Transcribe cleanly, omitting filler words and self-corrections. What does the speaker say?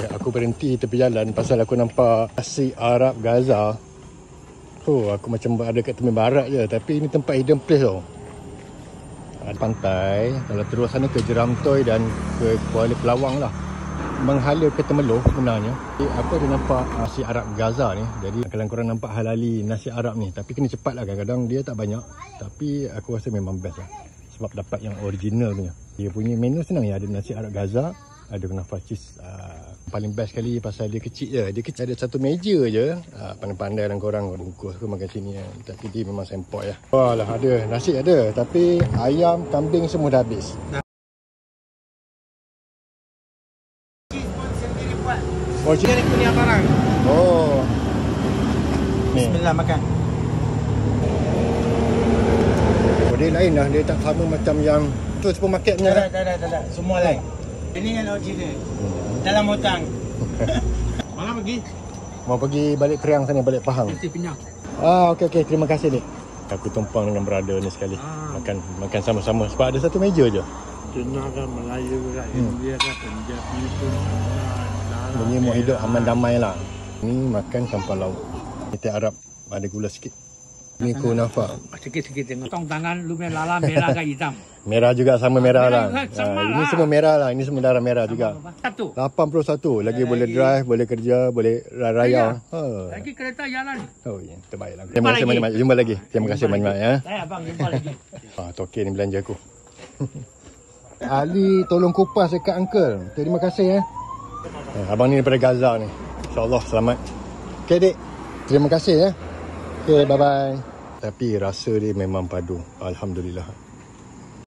Aku berhenti tepi jalan pasal aku nampak nasi Arab Gaza. Aku macam ada kat tepi barat je, tapi ini tempat hidden place tau. Ada pantai, kalau terus sana ke Jeramtoy dan ke Kuala Pelawang lah, menghala ke Temerloh sebenarnya. Aku ada nampak nasi Arab Gaza ni. Jadi kalau korang nampak halali nasi Arab ni, tapi kena cepat lah, kadang-kadang dia tak banyak. Tapi aku rasa memang best lah, sebab dapat yang original punya. Dia punya menu senang ya, ada nasi Arab Gaza, ada kunafa cheese. Paling best sekali pasal dia kecil je. Dia kecil, ada satu meja je. Pandai-pandai dan korang bungkus ke makan sini kan. Tapi dia memang sempoi lah. Wah lah, ada nasi ada, tapi ayam, kambing semua dah habis. Oh, ini punya barang. Oh. Ni. Bismillah, makan. Oh, dia lain lah. Dia tak sama macam yang tu supermarket punya. Tak. Semua lain. Ini yang original. Dalam hutang. Mana pergi? Mau pergi balik Kriang sana, balik Pahang. Mesti Penyang. Okey. Terima kasih ni. Aku tumpang dengan brother ni sekali. Makan sama-sama sebab ada satu meja je. Cina kan, Melayu kan, India kan, Punjabi pun. Bunyi mau hidup aman damai lah. Ni makan sampah laut. Ni teh Arab, ada gula sikit. Ni kunafa. Sikit-sikit tengok. Tong tangan lu punya lala merah ke hitam? Merah juga, sama merah lah. Sama Ini lah. semua merah lah. Ini semua darah merah juga. 81. Lagi boleh drive, boleh kerja, boleh raya. Lagi kereta jalan. Oh ya, terbaik lah. Terima kasih banyak-banyak. Jumpa lagi. Terima kasih banyak-banyak ya. Saya abang jumpa lagi. Toke ni belanja aku. Ali tolong kupas dekat uncle. Terima kasih ya. Abang ni daripada Gaza ni. InsyaAllah selamat. Okay dik, terima kasih ya. Okay, bye-bye. Tapi rasa dia memang padu, alhamdulillah.